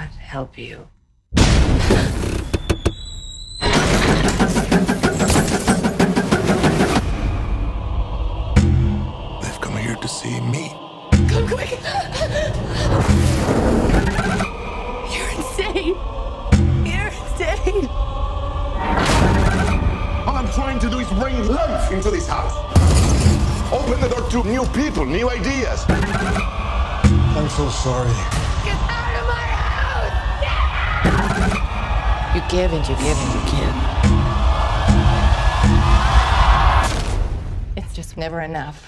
not help you. They've come here to see me. Come quick! You're insane! You're insane! All I'm trying to do is bring life into this house. Open the door to new people, new ideas. I'm so sorry. Get out of my house! You give and you give and you give. It's just never enough.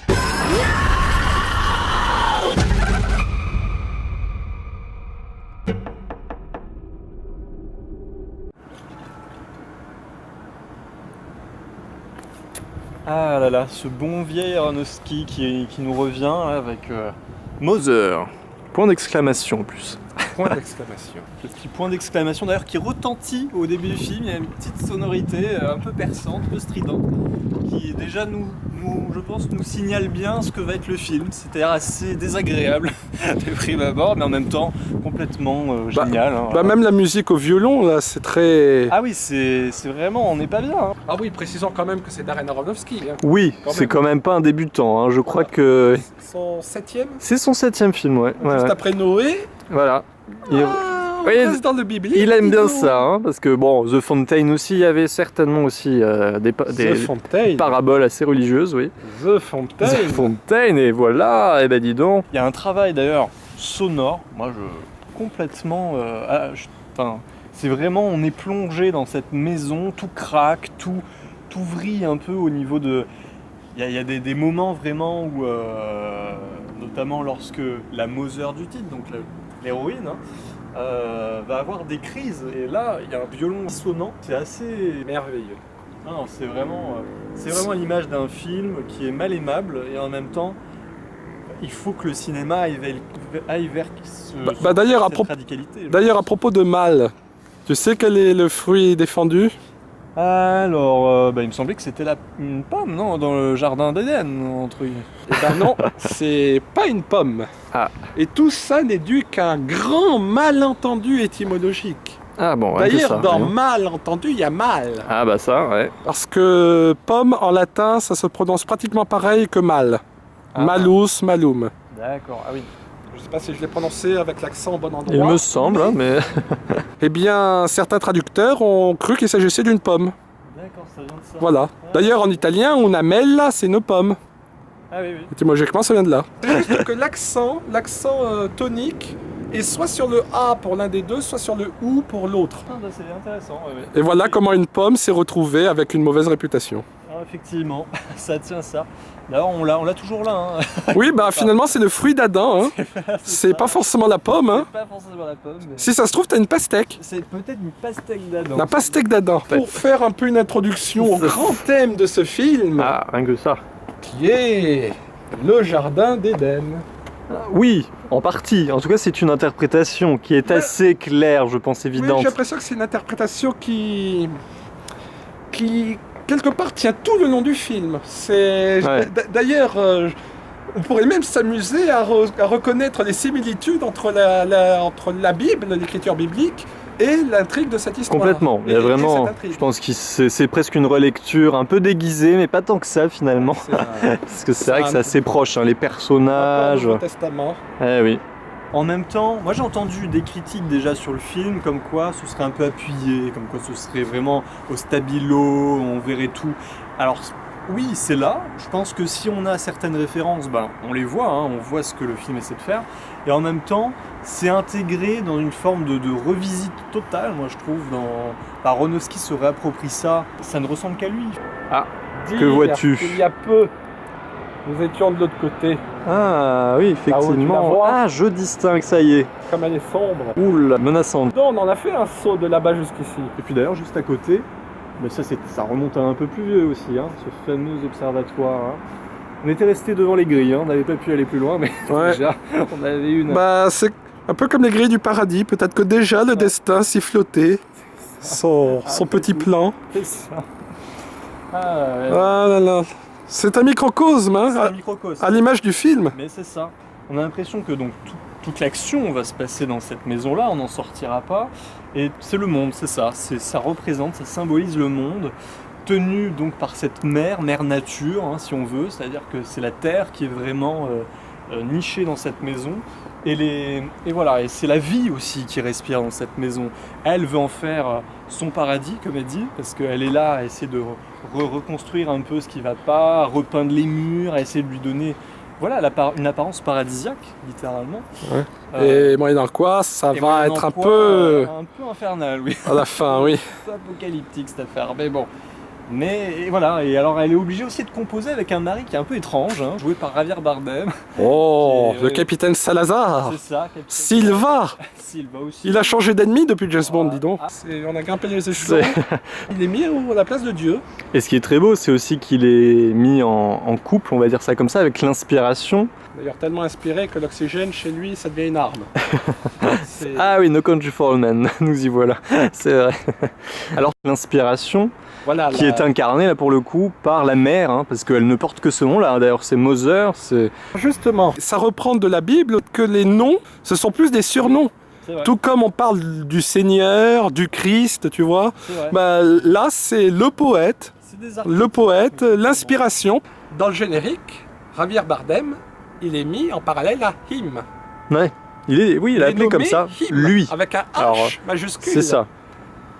Ah là là, ce bon vieil Aronofsky qui nous revient là, avec Mother. Point d'exclamation en plus. Point d'exclamation. Le petit point d'exclamation d'ailleurs qui retentit au début du film. Il y a une petite sonorité un peu perçante, un peu stridente, qui déjà je pense, nous signale bien ce que va être le film. C'est-à-dire assez désagréable de prime abord, mais en même temps complètement génial. Même la musique au violon, là, c'est très... Ah oui, c'est vraiment, on n'est pas bien. Hein. Ah oui, précisons quand même que c'est Darren Aronofsky. Hein. Oui, c'est quand même pas un débutant. Hein. Je crois que... Son 7e. C'est son 7e film, ouais. Juste après Noé. Voilà. On reste dans le biblique. Il aime bien ça, hein, parce que bon, The Fountain aussi, il y avait certainement aussi des paraboles assez religieuses, oui. The Fountain. The Fountain, et voilà, et ben dis donc. Il y a un travail d'ailleurs sonore, moi complètement... c'est vraiment, on est plongé dans cette maison, tout craque, tout vrille un peu au niveau de... Il y a des moments vraiment où, notamment lorsque la Mother du titre, donc l'héroïne, va avoir des crises. Et là, il y a un violon sonnant, c'est assez merveilleux. Non, c'est vraiment l'image d'un film qui est mal aimable et en même temps, il faut que le cinéma aille vers cette radicalité. D'ailleurs, à propos de mal, tu sais quel est le fruit défendu ? Alors, il me semblait que c'était une pomme, non, dans le jardin d'Éden, entre guillemets. Eh ben non, c'est pas une pomme. Ah. Et tout ça n'est dû qu'à un grand malentendu étymologique. Ah bon, ouais, d'ailleurs, dans malentendu, il y a mal. Ah bah ça, ouais. Parce que pomme, en latin, ça se prononce pratiquement pareil que mal. Ah. Malus, malum. D'accord, ah oui. Je sais pas si je l'ai prononcé avec l'accent au bon endroit. Il me semble, mais... Eh bien, certains traducteurs ont cru qu'il s'agissait d'une pomme. D'accord, ça vient de ça. Voilà. D'ailleurs, en italien, una mela, c'est nos pommes. Ah oui, oui. Étymologiquement, ça vient de là. C'est juste que l'accent tonique est soit sur le A pour l'un des deux, soit sur le OU pour l'autre. Ah bah c'est intéressant, ouais. Et voilà comment une pomme s'est retrouvée avec une mauvaise réputation. Ah, effectivement, ça tient ça. D'ailleurs, on l'a toujours là. Hein. Oui, bah finalement, c'est le fruit d'Adam. Hein. C'est pas forcément la pomme. Hein. C'est pas forcément la pomme. Mais... Si ça se trouve, t'as une pastèque. C'est peut-être une pastèque d'Adam. La pastèque d'Adam. Pour faire un peu une introduction au grand thème de ce film. Ah, rien que ça. Qui est le jardin d'Éden. Oui, en partie. En tout cas, c'est une interprétation qui est assez claire, je pense, évidente. Oui, j'ai l'impression que c'est une interprétation qui quelque part tient tout le long du film. C'est d'ailleurs, on pourrait même s'amuser à reconnaître les similitudes entre la Bible, l'écriture biblique, et l'intrigue de cette histoire. Complètement. Il y a vraiment, je pense que c'est presque une relecture un peu déguisée, mais pas tant que ça finalement. Parce que c'est vrai que c'est assez proche, hein, les personnages. Le Nouveau Testament. Eh oui. En même temps, moi j'ai entendu des critiques déjà sur le film, comme quoi ce serait un peu appuyé, comme quoi ce serait vraiment au stabilo, on verrait tout. Alors oui, c'est là. Je pense que si on a certaines références, on les voit, hein, on voit ce que le film essaie de faire. Et en même temps, c'est intégré dans une forme de revisite totale, moi je trouve. Aronofsky se réapproprie ça, ça ne ressemble qu'à lui. Ah, que vois-tu ? Il y a peu, nous étions de l'autre côté. Ah oui, effectivement. Ah, je distingue, ça y est. Comme elle est sombre. Oula, menaçante. Non, on en a fait un saut de là-bas jusqu'ici. Et puis d'ailleurs, juste à côté, mais ça remonte à un peu plus vieux aussi, hein, ce fameux observatoire. Hein. On était resté devant les grilles, hein, on n'avait pas pu aller plus loin, mais déjà, on avait une... c'est un peu comme les grilles du paradis, peut-être que déjà le destin s'y flottait. Son petit plan. C'est ça. Ah là là. C'est un microcosme, hein, c'est un microcosme. À l'image du film. Mais c'est ça. On a l'impression que donc toute l'action va se passer dans cette maison-là, on n'en sortira pas. Et c'est le monde, c'est ça. Ça représente, ça symbolise le monde, tenu donc par cette mère nature, hein, si on veut. C'est-à-dire que c'est la terre qui est vraiment nichée dans cette maison. Et voilà, et c'est la vie aussi qui respire dans cette maison. Elle veut en faire son paradis, comme elle dit, parce qu'elle est là à essayer de reconstruire un peu ce qui va pas, à repeindre les murs, à essayer de lui donner une apparence paradisiaque, littéralement. Ouais. Et moyennant quoi, ça va être un peu infernal, oui. À la fin, oui. C'est apocalyptique cette affaire, mais bon. Mais voilà, et alors elle est obligée aussi de composer avec un mari qui est un peu étrange, hein, joué par Javier Bardem. Oh, le capitaine Salazar. C'est ça, capitaine Silva. Silva aussi. Il a changé d'ennemi depuis James Bond, dis donc. On a grimpé les échelons. Il est mis à la place de Dieu. Et ce qui est très beau, c'est aussi qu'il est mis en couple, on va dire ça comme ça, avec l'inspiration. D'ailleurs, tellement inspiré que l'oxygène, chez lui, ça devient une arme. Ah oui, No Country for Old Men, nous y voilà, c'est vrai. Alors, l'inspiration, voilà, qui est incarnée, là, pour le coup, par la mère, hein, parce qu'elle ne porte que ce nom-là. D'ailleurs, c'est Moser, c'est... Justement, ça reprend de la Bible que les noms, ce sont plus des surnoms. Tout comme on parle du Seigneur, du Christ, tu vois. Bah, là, c'est le poète, l'inspiration. Dans le générique, Javier Bardem, il est mis en parallèle à Him. Ouais, il a appelé comme ça, Him, lui. Avec un H majuscule. C'est ça.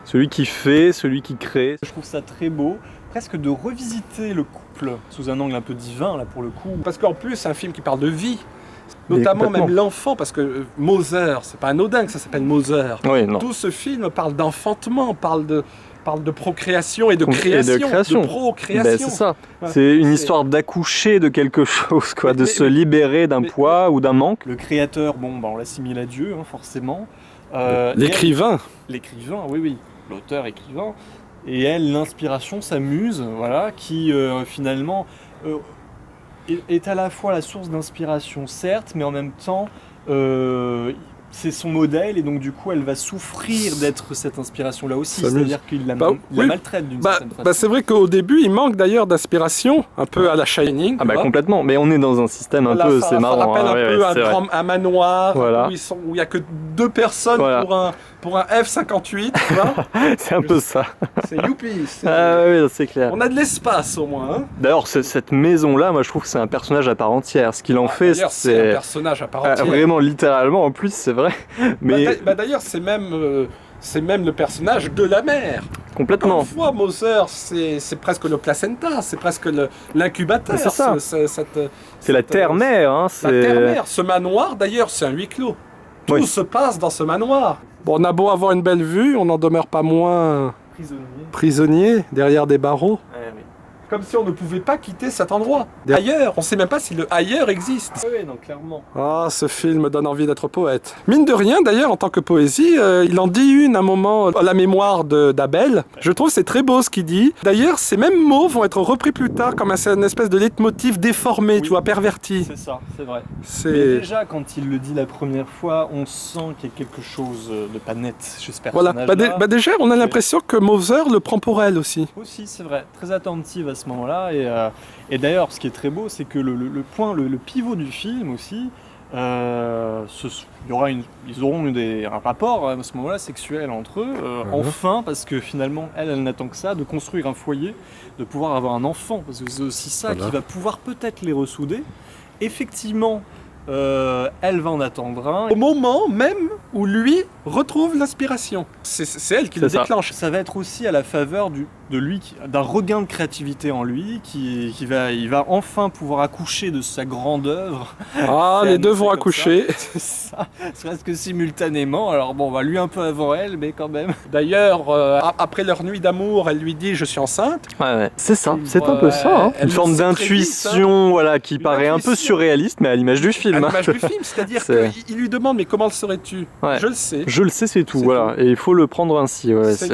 Celui qui fait, celui qui crée. Je trouve ça très beau, presque de revisiter le couple sous un angle un peu divin, là, pour le coup. Parce qu'en plus, c'est un film qui parle de vie. Notamment même l'enfant, parce que Moser, c'est pas anodin que ça s'appelle Moser. Oui, non. Tout ce film parle d'enfantement, parle de procréation et de création, de procréation. Ben, c'est ça. Ouais. C'est une histoire d'accoucher de quelque chose, quoi, de se libérer d'un poids ou d'un manque. Le créateur, bon, ben, on l'assimile à Dieu, hein, forcément. L'écrivain. L'écrivain, oui. L'auteur, écrivain. Et elle, l'inspiration, sa muse, voilà, qui finalement est à la fois la source d'inspiration, certes, mais en même temps, c'est son modèle, et donc du coup, elle va souffrir d'être cette inspiration-là aussi. C'est-à-dire qu'il la maltraite d'une certaine façon. C'est vrai qu'au début, il manque d'ailleurs d'inspiration, un peu à la Shining. Ah bah complètement, mais on est dans un système un peu, c'est marrant. Ça rappelle un peu un manoir, voilà. où il n'y a que 2 personnes pour un F-58, tu vois. C'est un peu ça. C'est youpi. Ah oui, c'est clair. On a de l'espace au moins. Hein. D'ailleurs, cette maison-là, moi je trouve que c'est un personnage à part entière. Ce qu'il en fait, c'est un personnage à part entière. Vraiment, littéralement, en plus, c'est vrai. Mais... D'ailleurs, c'est même le personnage de la mère. Complètement. Parfois, Moser, c'est presque le placenta, c'est presque l'incubateur. C'est ça. C'est la terre-mère. Hein, la terre-mère. Ce manoir, d'ailleurs, c'est un huis clos. Tout se passe dans ce manoir. Bon, on a beau avoir une belle vue, on n'en demeure pas moins prisonnier derrière des barreaux. Oui. Comme si on ne pouvait pas quitter cet endroit. Ailleurs, on ne sait même pas si le ailleurs existe. Oui, non, clairement. Ah, ce film donne envie d'être poète. Mine de rien, d'ailleurs, en tant que poésie, il en dit une à un moment, la mémoire d'Abel. Je trouve que c'est très beau ce qu'il dit. D'ailleurs, ces mêmes mots vont être repris plus tard comme une espèce de leitmotiv déformé, tu vois, perverti. C'est ça, c'est vrai. Mais déjà, quand il le dit la première fois, on sent qu'il y a quelque chose de pas net chez ce personnage-là. Voilà, déjà, on a l'impression que Moser le prend pour elle aussi. Aussi, c'est vrai. Très attentive à ce moment-là, et d'ailleurs ce qui est très beau, c'est que le pivot du film aussi, ils auront un rapport à ce moment-là sexuel entre eux, enfin, parce que finalement elle n'attend que ça, de construire un foyer, de pouvoir avoir un enfant, parce que c'est aussi ça qui va pouvoir peut-être les ressouder. Effectivement, elle va en attendre un. Au moment même où lui retrouve l'inspiration. C'est elle qui le déclenche. Ça va être aussi à la faveur d'un regain de créativité en lui, il va enfin pouvoir accoucher de sa grande œuvre. Ah, les deux vont accoucher. C'est ça, presque simultanément. Alors bon, lui un peu avant elle, mais quand même. D'ailleurs, après leur nuit d'amour, elle lui dit « je suis enceinte ». Ouais, c'est ça, c'est un peu ça. Hein. Une forme d'intuition, voilà, qui paraît un peu surréaliste, mais à l'image du film. À l'image du film, c'est-à-dire qu'il lui demande « mais comment le saurais-tu ?» Je le sais. Je le sais, c'est tout, voilà. Et il faut le prendre ainsi. Ouais, c'est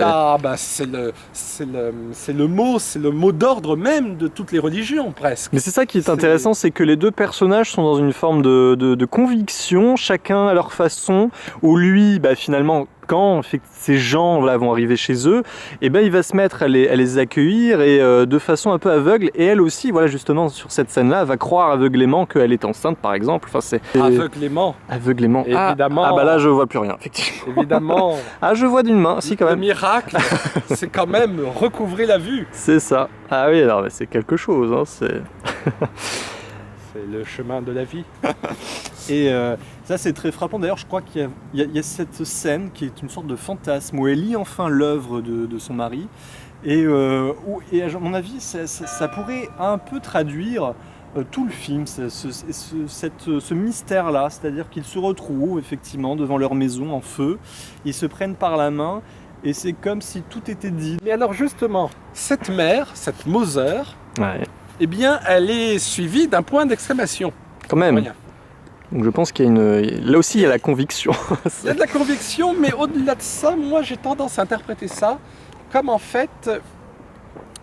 le mot d'ordre même de toutes les religions, presque. Mais c'est ça qui est intéressant, c'est que les deux personnages sont dans une forme de conviction, chacun à leur façon, où lui, finalement, quand ces gens là vont arriver chez eux, et ben il va se mettre à les accueillir et de façon un peu aveugle, et elle aussi, voilà, justement sur cette scène-là, va croire aveuglément qu'elle est enceinte, par exemple. Enfin, c'est Aveuglément. aveuglément. Évidemment. Ah bah là je vois plus rien, effectivement. Évidemment. Ah, je vois d'une main, si quand Le même. miracle, c'est quand même recouvrer la vue. C'est ça. Ah oui, alors c'est quelque chose, hein, c'est... C'est le chemin de la vie. Et ça c'est très frappant, d'ailleurs je crois qu'il y a cette scène qui est une sorte de fantasme où elle lit enfin l'œuvre de son mari, et à mon avis ça pourrait un peu traduire tout le film, ce mystère-là, c'est-à-dire qu'ils se retrouvent effectivement devant leur maison en feu, ils se prennent par la main, et c'est comme si tout était dit. Mais alors justement, cette mère, cette Moser, Ouais, eh bien, elle est suivie d'un point d'exclamation. quand même. Rien. Donc je pense qu'il y a là aussi il y a la conviction. Il y a de la conviction, mais au-delà de ça, moi j'ai tendance à interpréter ça comme en fait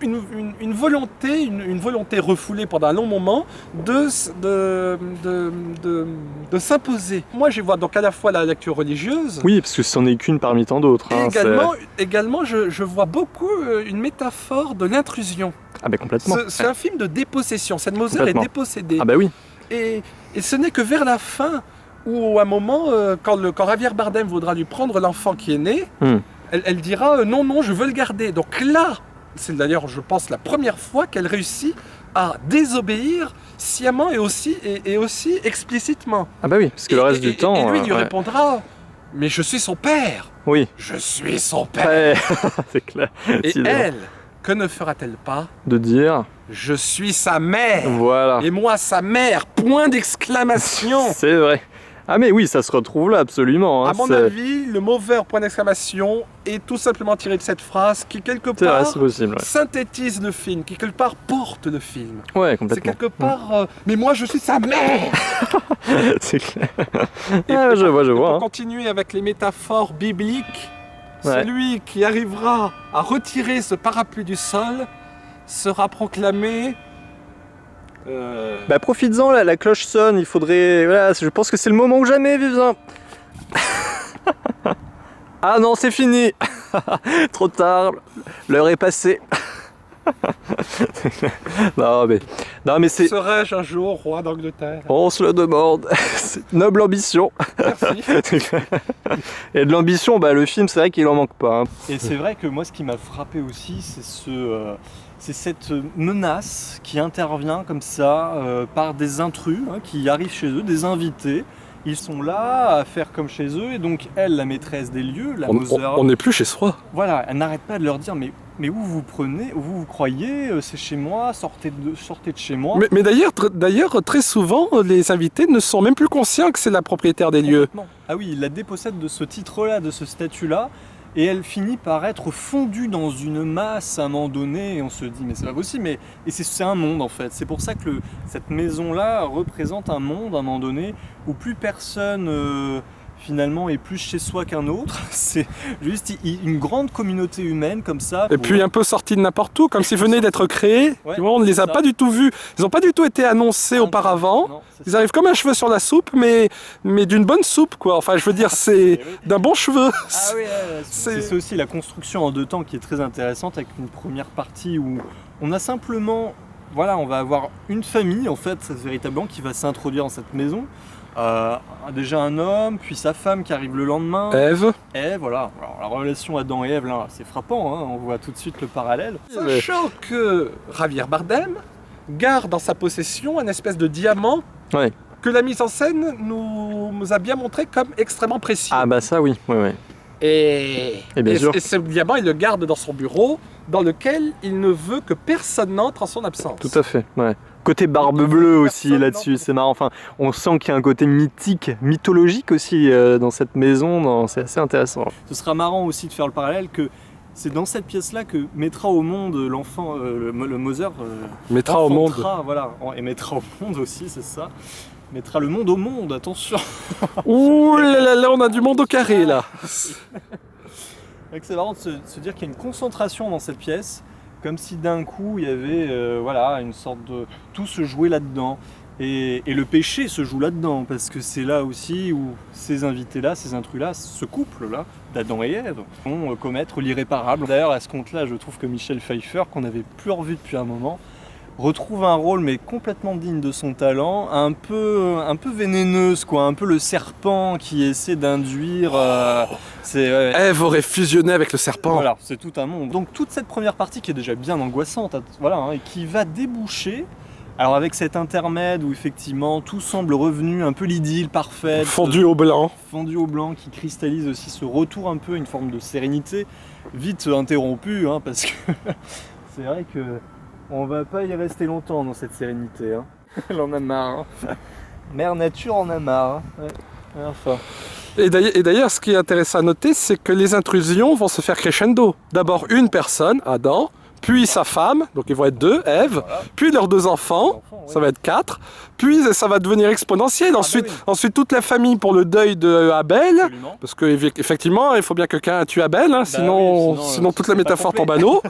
une volonté refoulée pendant un long moment de s'imposer. Moi je vois donc à la fois la lecture religieuse, Oui, parce que ce n'en est qu'une parmi tant d'autres. et hein, également je vois beaucoup une métaphore de l'intrusion. Ah ben complètement. C'est un film de dépossession. Cette Moser est Complètement. dépossédée. Ah bah oui. Et ce n'est que vers la fin, où à un moment, quand Javier Bardem voudra lui prendre l'enfant qui est né, elle dira non, non, je veux le garder. Donc là, c'est d'ailleurs, je pense, la première fois qu'elle réussit à désobéir sciemment et aussi explicitement. Ah bah oui, parce que le reste du temps... Et lui, il lui ouais. répondra, mais je suis son père. Oui. Je suis son père. Ouais, c'est clair. Et Si, elle, que ne fera-t-elle pas? de dire, Je suis sa mère. voilà. Et moi, sa mère, point d'exclamation. C'est vrai. Ah mais oui, ça se retrouve là, absolument. Hein, À mon c'est- avis, le mot verbe point d'exclamation est tout simplement tiré de cette phrase qui quelque C'est vrai, part c'est possible. synthétise le film, qui quelque part porte le film. Ouais, C'est complètement. quelque part... mais moi je suis sa mère. C'est clair. Et Ah, je vois, je pour vois. hein. continuer avec les métaphores bibliques, Ouais. celui qui arrivera à retirer ce parapluie du sol sera proclamé... Bah profites-en, là, la cloche sonne, il faudrait... Voilà, je pense que c'est le moment ou jamais, Vivien. Ah non, c'est fini. Trop tard, l'heure est passée. non mais c'est... Serais-je un jour roi d'Angleterre? On se le demande. C'est une noble ambition. Merci. Et de l'ambition, bah, le film, c'est vrai qu'il en manque pas. hein. Et c'est vrai que moi, ce qui m'a frappé aussi, c'est cette menace qui intervient comme ça par des intrus qui arrivent chez eux, des invités. Ils sont là à faire comme chez eux, et donc elle, la maîtresse des lieux, la Moser, On n'est plus chez soi. voilà, elle n'arrête pas de leur dire mais où vous prenez, où vous croyez, c'est chez moi, sortez de chez moi. Mais d'ailleurs, très souvent, les invités ne sont même plus conscients que c'est la propriétaire des lieux. Complètement. Ah oui, il la dépossède de ce titre-là, de ce statut-là, et elle finit par être fondue dans une masse à un moment donné, et on se dit mais c'est pas possible, et c'est un monde en fait. C'est pour ça que cette maison-là représente un monde à un moment donné où plus personne finalement est plus chez soi qu'un autre. C'est juste une grande communauté humaine comme ça. Et puis un peu sortis de n'importe où, comme s'ils venaient d'être créés. Ouais, Tu vois, on ne les a c'est ça. pas du tout vus. Ils n'ont pas du tout été annoncés auparavant. Non, c'est Ils ça. arrivent comme un cheveu sur la soupe, mais d'une bonne soupe, quoi. Enfin, je veux dire, c'est Eh oui. d'un bon cheveu. Ah oui, c'est aussi la construction en deux temps qui est très intéressante, avec une première partie où on a simplement, voilà, on va avoir une famille en fait, véritablement, qui va s'introduire dans cette maison. Déjà un homme, puis sa femme qui arrive le lendemain. Ève. Et voilà, alors, la relation Adam et Ève, là, c'est frappant, hein, on voit tout de suite le parallèle. Sachant que Javier Bardem garde dans sa possession un espèce de diamant Ouais. que la mise en scène nous a bien montré comme extrêmement précieux. Ah bah ça oui, ouais. Et bien sûr. Et ce diamant, il le garde dans son bureau, dans lequel il ne veut que personne n'entre en son absence. Tout à fait, ouais. Côté barbe bleue aussi Personne là-dessus, n'entre. c'est marrant. Enfin, on sent qu'il y a un côté mythique, mythologique aussi dans cette maison, c'est assez intéressant. Ce sera marrant aussi de faire le parallèle que c'est dans cette pièce-là que mettra au monde l'enfant, le Moser. Mettra au monde. enfantera, voilà, et mettra au monde aussi, c'est ça. Mettra le monde au monde, attention. Ouh là là, on a du monde au carré là. C'est marrant de se dire qu'il y a une concentration dans cette pièce, comme si d'un coup il y avait voilà, une sorte de... tout se jouait là-dedans. Et le péché se joue là-dedans, parce que c'est là aussi où ces invités-là, ces intrus-là, ce couple-là, d'Adam et Ève, vont commettre l'irréparable. D'ailleurs, à ce compte-là, je trouve que Michel Pfeiffer, qu'on n'avait plus revu depuis un moment, retrouve un rôle mais complètement digne de son talent, un peu vénéneuse, quoi, un peu le serpent qui essaie d'induire. Ève aurait fusionné avec le serpent. Voilà, c'est tout un monde. Donc toute cette première partie qui est déjà bien angoissante, voilà, hein, et qui va déboucher. Alors avec cet intermède où effectivement tout semble revenu un peu l'idylle parfaite. Fondu au blanc. Fondu au blanc qui cristallise aussi ce retour un peu, une forme de sérénité, vite interrompue, hein, parce que c'est vrai que on va pas y rester longtemps dans cette sérénité. Hein. Elle en a marre. Hein. Mère Nature en a marre. Hein. Ouais. Enfin. Et d'ailleurs, ce qui est intéressant à noter, c'est que les intrusions vont se faire crescendo. D'abord une personne, Adam, puis sa femme, donc ils vont être 2, Ève, voilà. Puis leurs 2 enfants, ça va être 4, puis ça va devenir exponentiel. Ensuite toute la famille pour le deuil de Abel, absolument. Parce que effectivement, il faut bien que quelqu'un tue Abel, hein, sinon toute la métaphore tombe à l'eau.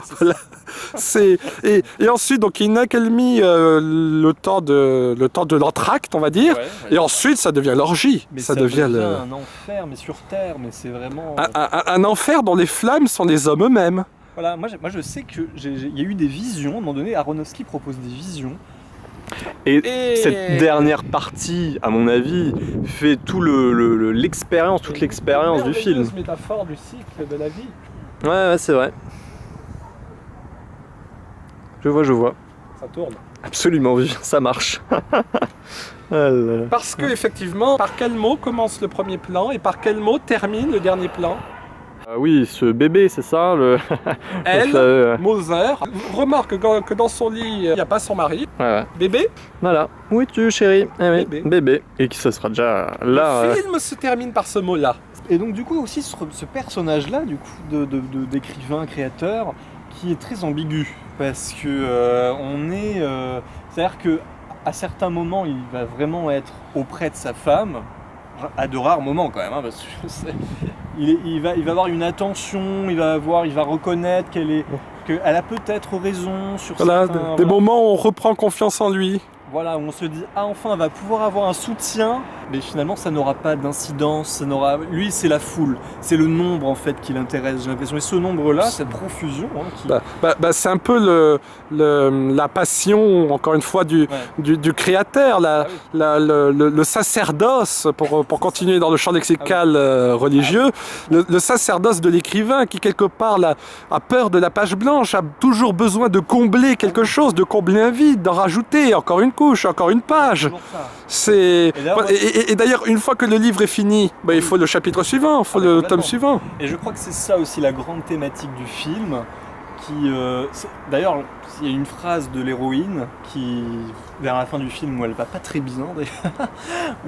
Et ensuite, donc une accalmie le temps de l'entracte, on va dire, et ensuite ça devient l'orgie. Mais ça devient un enfer, mais sur terre, mais c'est vraiment... Un enfer dont les flammes sont les hommes eux-mêmes. Voilà, moi je sais qu'il y a eu des visions, à un moment donné, Aronofsky propose des visions. Et cette dernière partie, à mon avis, fait tout l'expérience, toute l'expérience du film. C'est une métaphore du cycle de la vie. Ouais, c'est vrai. Je vois. Ça tourne. Absolument, ça marche. Parce que, effectivement, par quel mot commence le premier plan et par quel mot termine le dernier plan? Oui, ce bébé, c'est ça Elle, Moser, remarque que dans son lit, il n'y a pas son mari. Ouais. Bébé. Voilà. Où es-tu, chérie? Bébé. Et qui ce sera déjà là. Le film se termine par ce mot-là. Et donc, du coup, aussi, ce personnage-là, du coup, d'écrivain, créateur, qui est très ambigu. Parce que c'est-à-dire qu'à certains moments, il va vraiment être auprès de sa femme. À de rares moments quand même, hein, parce que il va avoir une attention, il va reconnaître qu'elle a peut-être raison sur des moments où on reprend confiance en lui. Voilà, où on se dit enfin elle va pouvoir avoir un soutien, mais finalement ça n'aura pas d'incidence, lui c'est la foule, c'est le nombre en fait qui l'intéresse, j'ai l'impression. Et ce nombre-là, cette profusion, hein, c'est un peu la passion, encore une fois, du créateur, le sacerdoce, pour continuer dans le champ lexical religieux, le sacerdoce de l'écrivain qui quelque part a peur de la page blanche, a toujours besoin de combler quelque chose, de combler un vide, d'en rajouter encore une couche, encore une page. Et d'ailleurs, une fois que le livre est fini, il faut le chapitre suivant, il faut le tome suivant. Et je crois que c'est ça aussi la grande thématique du film. D'ailleurs, il y a une phrase de l'héroïne qui, vers la fin du film, où elle va pas très bien,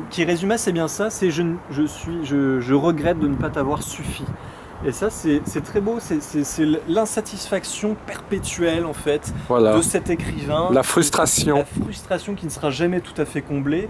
qui résume assez bien ça, c'est je regrette de ne pas t'avoir suffi. Et ça, c'est très beau, c'est l'insatisfaction perpétuelle, en fait, de cet écrivain. La frustration. La frustration qui ne sera jamais tout à fait comblée,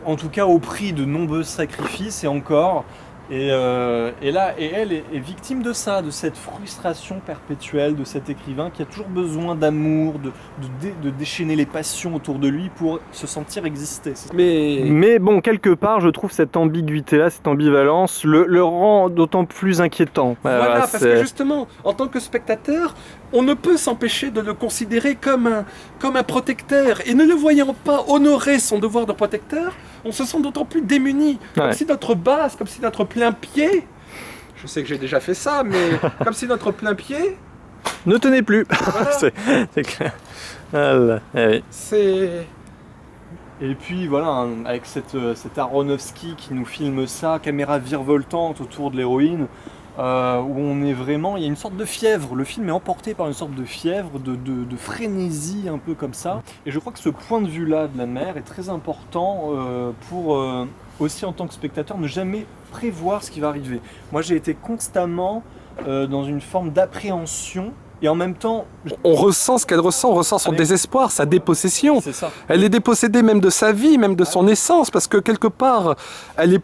en tout cas au prix de nombreux sacrifices, et encore. Et elle est victime de ça, de cette frustration perpétuelle de cet écrivain qui a toujours besoin d'amour, de déchaîner les passions autour de lui pour se sentir exister. Mais bon, quelque part, je trouve cette ambiguïté-là, cette ambivalence, le rend d'autant plus inquiétant. Voilà, parce que justement, en tant que spectateur, on ne peut s'empêcher de le considérer comme un protecteur. Et ne le voyant pas honorer son devoir de protecteur, on se sent d'autant plus démuni. Comme si notre base, comme si notre plein pied, je sais que j'ai déjà fait ça, mais comme si notre plein pied ne tenait plus. Voilà. c'est clair. Voilà. Oui. Et puis voilà, avec cet Aronofsky qui nous filme ça, caméra virevoltante autour de l'héroïne, où on est vraiment, il y a une sorte de fièvre, le film est emporté par une sorte de fièvre, de frénésie un peu comme ça. Et je crois que ce point de vue-là de la mère est très important pour aussi en tant que spectateur ne jamais prévoir ce qui va arriver. Moi j'ai été constamment dans une forme d'appréhension. Et en même temps... On ressent ce qu'elle ressent, on ressent son désespoir, sa dépossession. C'est ça. Elle est dépossédée même de sa vie, même de son essence, parce que quelque part, elle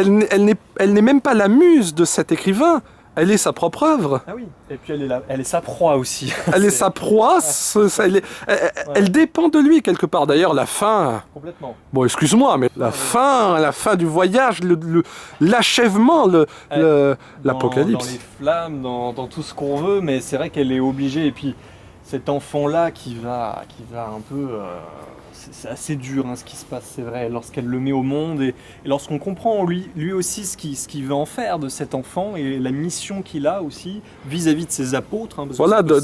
n'est même pas la muse de cet écrivain, elle est sa propre œuvre. Ah oui. Et puis elle est sa proie aussi. Elle est sa proie, elle dépend de lui quelque part. D'ailleurs, la fin... Complètement. Bon, excuse-moi, mais la fin du voyage, l'achèvement, l'apocalypse. Dans les flammes, dans tout ce qu'on veut, mais c'est vrai qu'elle est obligée. Et puis cet enfant-là qui va un peu... c'est assez dur ce qui se passe, c'est vrai, lorsqu'elle le met au monde et lorsqu'on comprend lui aussi ce qu'il veut en faire de cet enfant et la mission qu'il a aussi vis-à-vis de ses apôtres. Parce voilà, que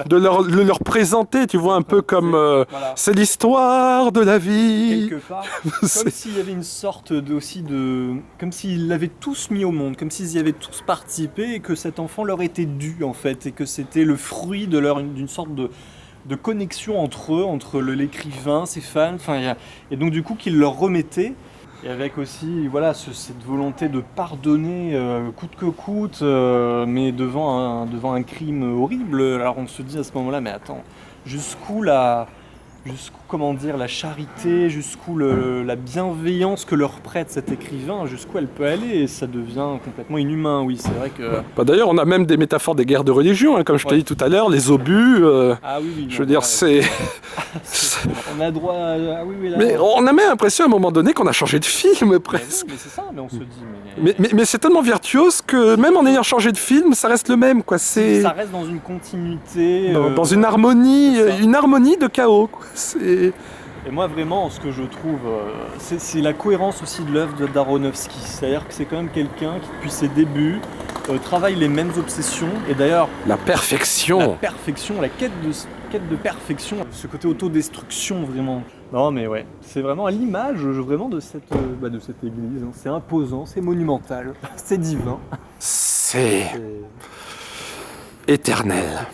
de leur présenter, tu vois, un peu comme voilà. C'est l'histoire de la vie. Quelque part, comme s'il y avait une sorte comme s'ils l'avaient tous mis au monde, comme s'ils y avaient tous participé et que cet enfant leur était dû en fait, et que c'était le fruit d'une sorte de connexion entre eux, entre l'écrivain, ses fans, et donc du coup qu'il leur remettait, et avec aussi voilà cette volonté de pardonner coûte que coûte, mais devant un crime horrible. Alors on se dit à ce moment-là, mais attends, jusqu'où la charité, jusqu'où la bienveillance que leur prête cet écrivain, jusqu'où elle peut aller, et ça devient complètement inhumain, oui, c'est vrai que... D'ailleurs, on a même des métaphores des guerres de religion, comme je t'ai dit tout à l'heure, les obus, ah oui, je veux dire, c'est... on a droit à... Ah oui, là, mais on a même l'impression à un moment donné qu'on a changé de film, presque. Mais c'est ça, mais on se dit... Mais c'est tellement virtuose que même en ayant changé de film, ça reste le même, quoi. Ça reste dans une continuité... Dans une harmonie de chaos, quoi. Et moi vraiment ce que je trouve c'est la cohérence aussi de l'œuvre d'Aronofsky, c'est-à-dire que c'est quand même quelqu'un qui depuis ses débuts travaille les mêmes obsessions, et d'ailleurs la perfection, la quête de perfection, ce côté autodestruction vraiment. Non mais ouais, c'est vraiment à l'image vraiment de cette église, c'est imposant, c'est monumental, c'est divin, c'est éternel.